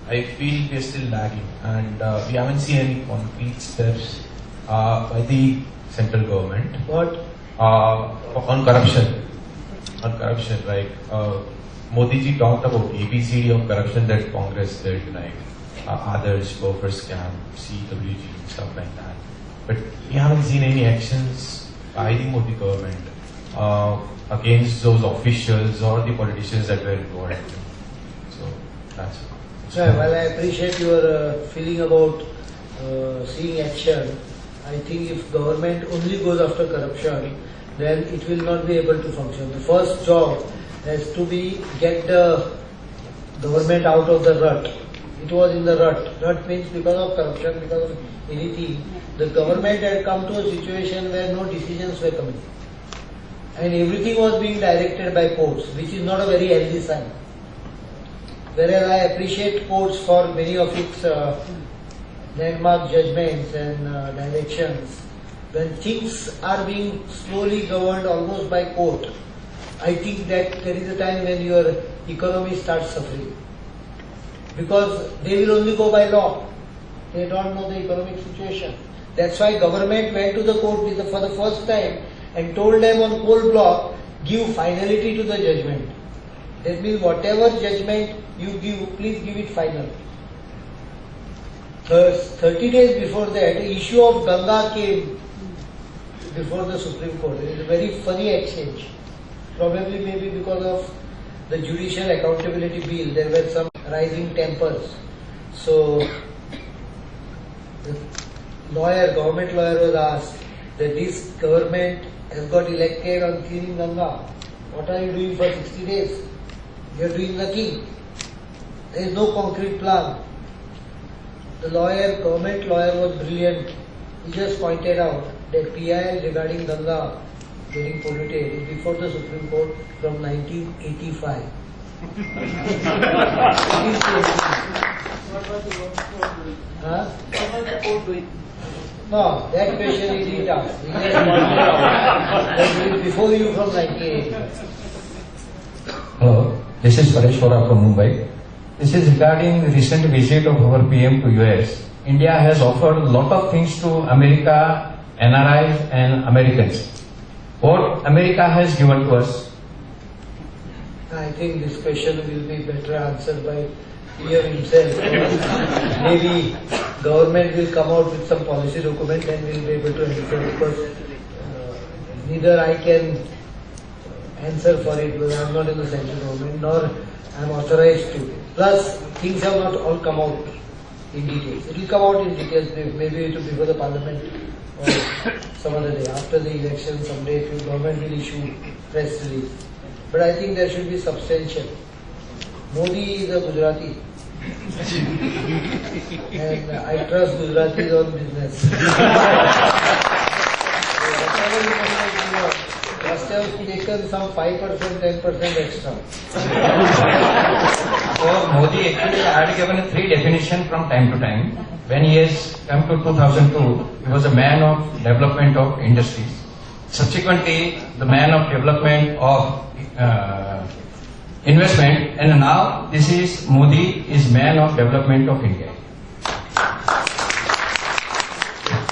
I feel we are still lagging, and we haven't seen any concrete steps by the central government. What? On corruption. On corruption, like Modi ji talked about ABCD of corruption that Congress did, like others, Gopher scam, CWG, stuff like that. But we haven't seen any actions by the Modi government against those officials or the politicians that were involved. So, That's Well, I appreciate your feeling about seeing action. I think if government only goes after corruption, then it will not be able to function. The first job has to be get the government out of the rut. It was in the rut. Rut means because of corruption, because of anything. The government had come to a situation where no decisions were coming. And everything was being directed by courts, which is not a very healthy sign. Whereas I appreciate courts for many of its landmark judgments and directions. When things are being slowly governed almost by court, I think that there is a time when your economy starts suffering. Because they will only go by law. They don't know the economic situation. That's why government went to the court for the first time and told them on coal block, give finality to the judgment. That means whatever judgment you give, please give it final. 30 days before that, the issue of Ganga came before the Supreme Court. It is a very funny exchange. Probably maybe because of the Judicial Accountability Bill, there were some rising tempers. So, the government lawyer was asked that this government has got elected on cleaning Ganga. What are you doing for 60 days? You are doing nothing. There is no concrete plan. The government lawyer was brilliant. He just pointed out that PIL regarding Ganga getting polluted is before the Supreme Court from 1985. What was the court doing? Huh? What was the court doing? No, that question he didn't ask. He just pointed out that it is before you from 1985. Hello, this is Parrikar from Mumbai. This is regarding the recent visit of our PM to US. India has offered a lot of things to America, NRIs and Americans. What America has given to us? I think this question will be better answered by PM himself. Maybe government will come out with some policy document and we will be able to answer, because neither I can answer for it because I am not in the central government nor I am authorized to. Plus, things have not all come out in details. It will come out in details, maybe it will be before the parliament or some other day. After the election, someday the government will issue press release. But I think there should be substantial. Modi is a Gujarati. And I trust Gujaratis on business. Must have taken some 5%, 10% extra. So Modi actually had given 3 definitions from time to time. When he has come to 2002, he was a man of development of industries. Subsequently, the man of development of investment, and now this is Modi is man of development of India.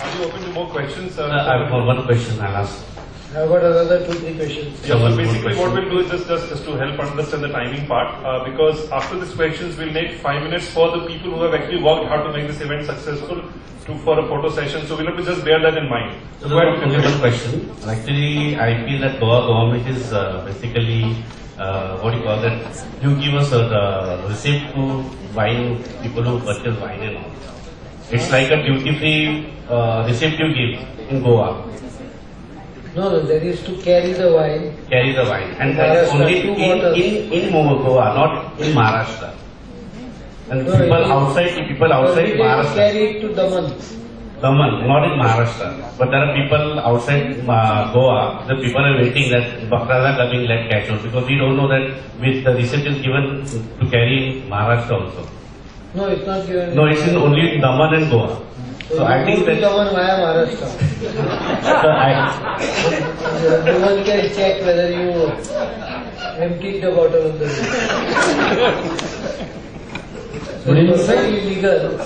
Are you open to more questions? I've got one question I'll ask. I've got another 2-3 questions. Yeah, so basically what we'll do is just to help understand the timing part, because after these questions we'll make 5 minutes for the people who have actually worked hard to make this event successful for a photo session. So we'll have to just bear that in mind. So there's only one question. Actually, I feel that Goa government is basically, what do you call that? You give us a receipt to wine, people who purchase wine and all. It's like a duty-free receipt you give in Goa. No, there is to carry the wine. Carry the wine. And that is only in Goa, not in Maharashtra. And No, people outside Maharashtra. Carry it to Daman. Daman, not in Maharashtra. But there are people outside Goa, the people are waiting that Bakras are coming, let catch out. Because we don't know that with the receipt is given to carry in Maharashtra also. No, it's not given. No, it's in only Daman and Goa. So I think that Daman via Maharashtra. No one can check whether you emptied the bottle on the road. Good evening, It's very illegal.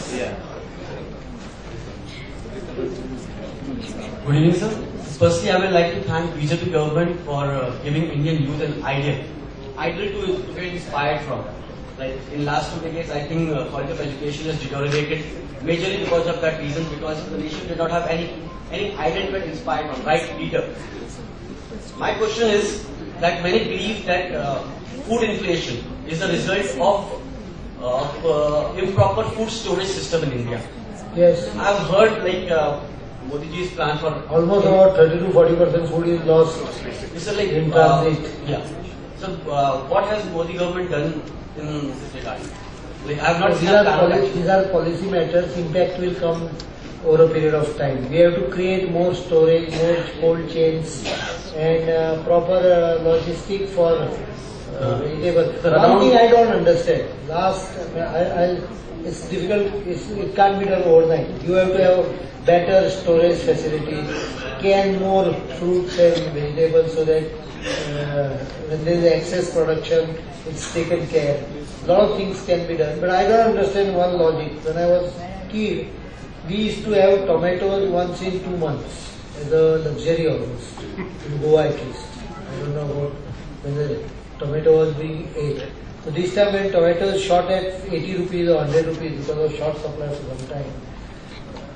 Good evening, sir. Firstly, I would like to thank BJP government for giving Indian youth an idea to get inspired from. Like in last 2 decades, I think quality of education has deteriorated majorly because of that reason, because the nation did not have any idea to get inspired from, right leader. My question is that many believe that food inflation is the result of improper food storage system in India. Yes. I've heard like Modi ji's plan for almost about 30 to 40% food is lost this is like in transit. Yeah. So what has Modi government done in this regard? Like, I have not seen a plan of action. These are policy matters. Impact will come over a period of time. We have to create more storage, more cold chains, and proper logistic for vegetable. One thing I don't understand. It's difficult. It can't be done overnight. You have to have better storage facilities, can more fruits and vegetables so that when there is excess production, it's taken care. A lot of things can be done, but I don't understand one logic. When I was kid, we used to have tomatoes once in 2 months as a luxury almost, in Goa at least. I don't know about whether tomato was being ate. So this time when tomatoes shot at 80 rupees or 100 rupees because of short supply for some time,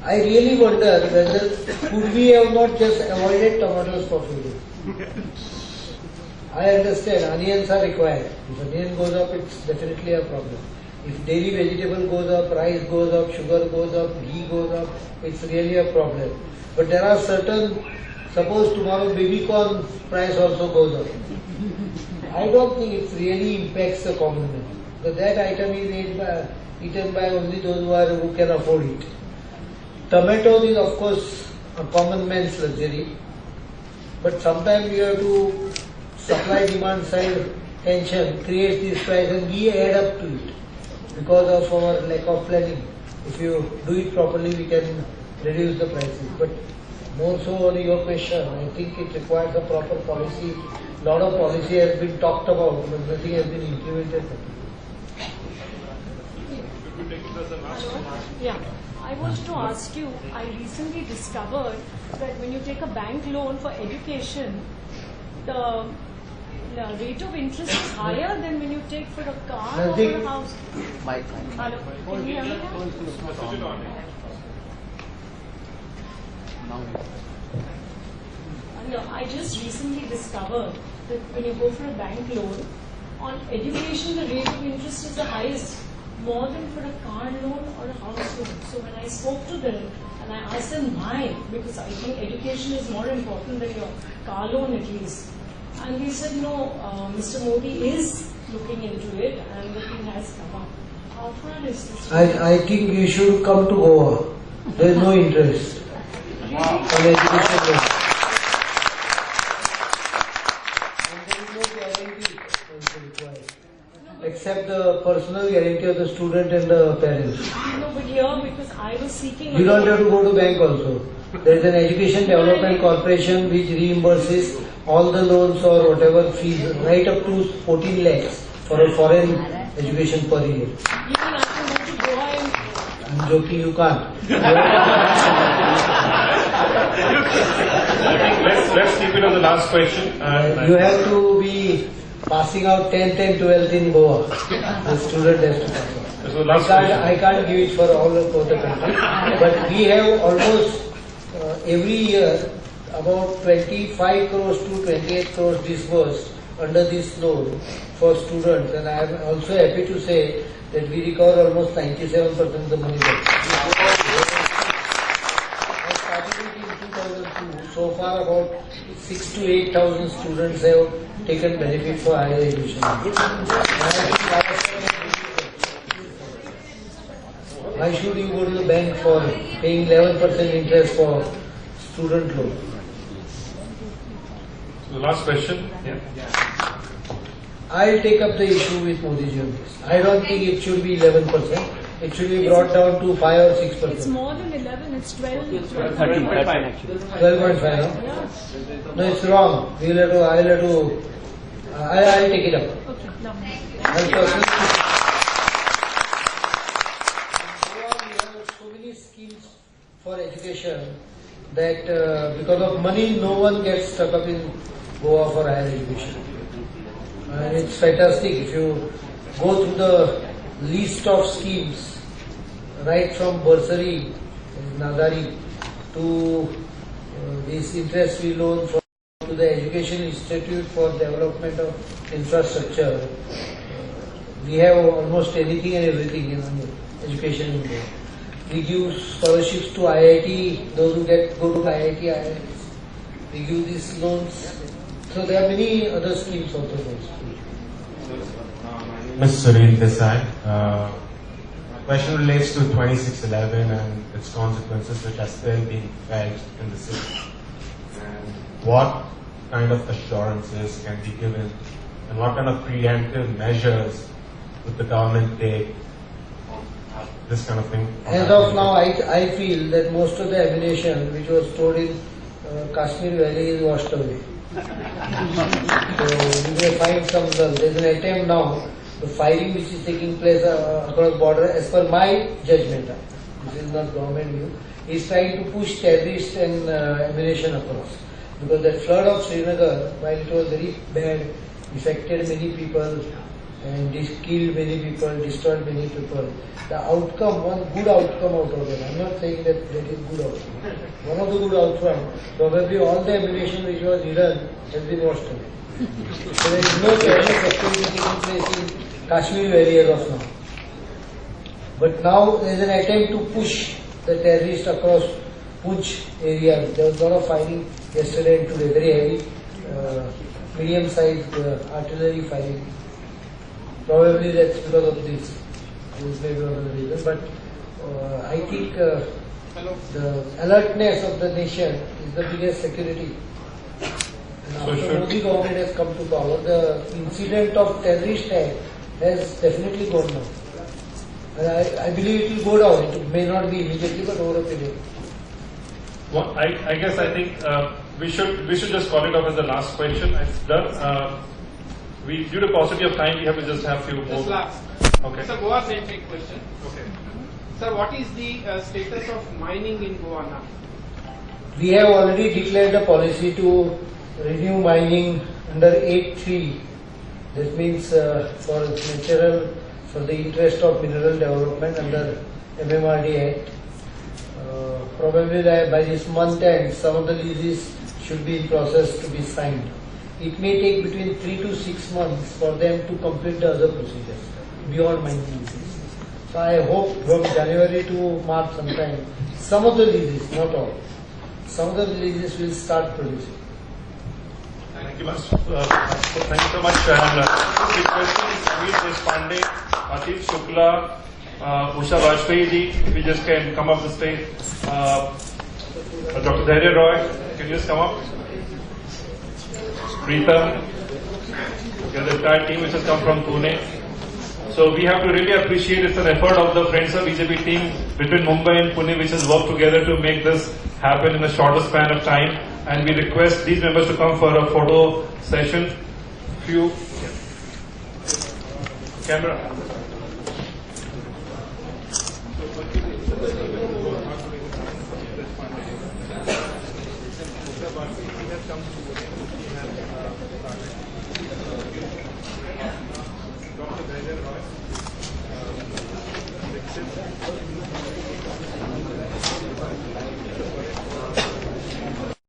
I really wonder whether could we have not just avoided tomatoes for feeding. I understand onions are required. If onion goes up, it's definitely a problem. If daily vegetable goes up, rice goes up, sugar goes up, ghee goes up, it's really a problem. But there are certain, suppose tomorrow baby corn price also goes up. I don't think it really impacts the common man. Because that item is eaten by only those who can afford it. Tomatoes is of course a common man's luxury. But sometimes you have to supply demand side tension, create this price and we add up to it because of our lack of planning. If you do it properly, we can reduce the prices. But more so on your question, I think it requires a proper policy. A lot of policy has been talked about, but nothing has been implemented. Yeah. I wanted to ask you, I recently discovered that when you take a bank loan for education, the rate of interest is higher than when you take for a car or for a house. Hello, can you hear me now? I just recently discovered that when you go for a bank loan, on education the rate of interest is the highest, more than for a car loan or a house loan. So when I spoke to them and I asked them why, because I think education is more important than your car loan at least. And they said, no, Mr. Modi is looking into it and the thing has come up. How far is this? I think you should come to Goa. There is no interest on education loan. And there is no guarantee also required, except the personal guarantee of the student and the parents. No, but here, because I was seeking... You don't have to go to bank also. There is an Education Development Corporation which reimburses all the loans or whatever fees, right up to 14 lakhs for a foreign education per year. Even I can go to Goa and... I'm joking, you can't. Let's keep it on the last question. You have to be passing out 10th and 12th in Goa. The student has to pass out. So last question. I can't give it for all over the country, but we have almost every year about 25 crores to 28 crores disbursed under this loan for students, and I am also happy to say that we recover almost 97% of the money back. I started it in 2002. So far about 6,000 to 8,000 students have taken benefit for higher education. Why should you go to the bank for paying 11% interest for student loan? The last question. Yeah. I'll take up the issue with Modi ji on this. I don't think it should be 11%. It should be brought down to 5 or 6%. It's more than 11, it's 12. 13.5 actually. 12.5, no? No, it's wrong. I'll take it up. Okay, no. I'll personally we have so many schemes for education that because of money, no one gets stuck up in Goa for higher education. And it's fantastic if you go through the list of schemes, right from bursary, Nadari, to this interest-free loan to the Education Institute for Development of Infrastructure. We have almost anything and everything in education in Goa. We give scholarships to IIT, those who go to IIT, IITs. We give these loans. So there are many other schemes also. Ms. Sureel Desai, my question relates to 2611 and its consequences which are still being felt in the city. And what kind of assurances can be given and what kind of preemptive measures would the government take on this kind of thing? As of now, I feel that most of the ammunition which was stored in Kashmir Valley is washed away. So you may find some, there's an attempt now, the firing which is taking place across border, as per my judgment, this is not government view, is trying to push terrorists and ammunition across. Because that flood of Srinagar, while it was very bad, affected many people and killed many people, destroyed many people. The outcome, one good outcome out of it, I'm not saying that that is good outcome. One of the good outcome, probably all the ammunition which was hidden has been washed away. So there is no terrorist activity taking place in Kashmir Valley as of now. But now there is an attempt to push the terrorists across Punch area. There was a lot of fighting yesterday and today, very heavy, medium-sized artillery fighting. Probably that's because of this. This may be one of the reasons. But I think the alertness of the nation is the biggest security. And after Modi government has come to power, the incident of terrorist act has definitely gone down. And I believe it will go down. It may not be immediately, but over a period. Well, I guess I think we should just call it off as the last question. It's done. Due to paucity of time, we have to just have few more. Just last. Okay. It's a Goa-centric question. Okay. Sir, what is the status of mining in Goa now? We have already declared a policy to renew mining under 8.3. That means for the interest of mineral development under MMRD Act. Probably by this month end, some of the leases should be in process to be signed. It may take between 3 to 6 months for them to complete the other procedures beyond mining leases. So I hope from January to March sometime, some of the leases, not all, some of the leases will start producing. Thank you, thank you so much. And requesting Samir Deshpande, Atif Shukla, Usha Vajpayee ji, if you just can come up the stage. Dr. Dhairya Roy, can you just come up? Preetham, the entire team which has come from Pune. So we have to really appreciate it's an effort of the Friends of BJP team between Mumbai and Pune which has worked together to make this happen in a shorter span of time. And we request these members to come for a photo session. Camera.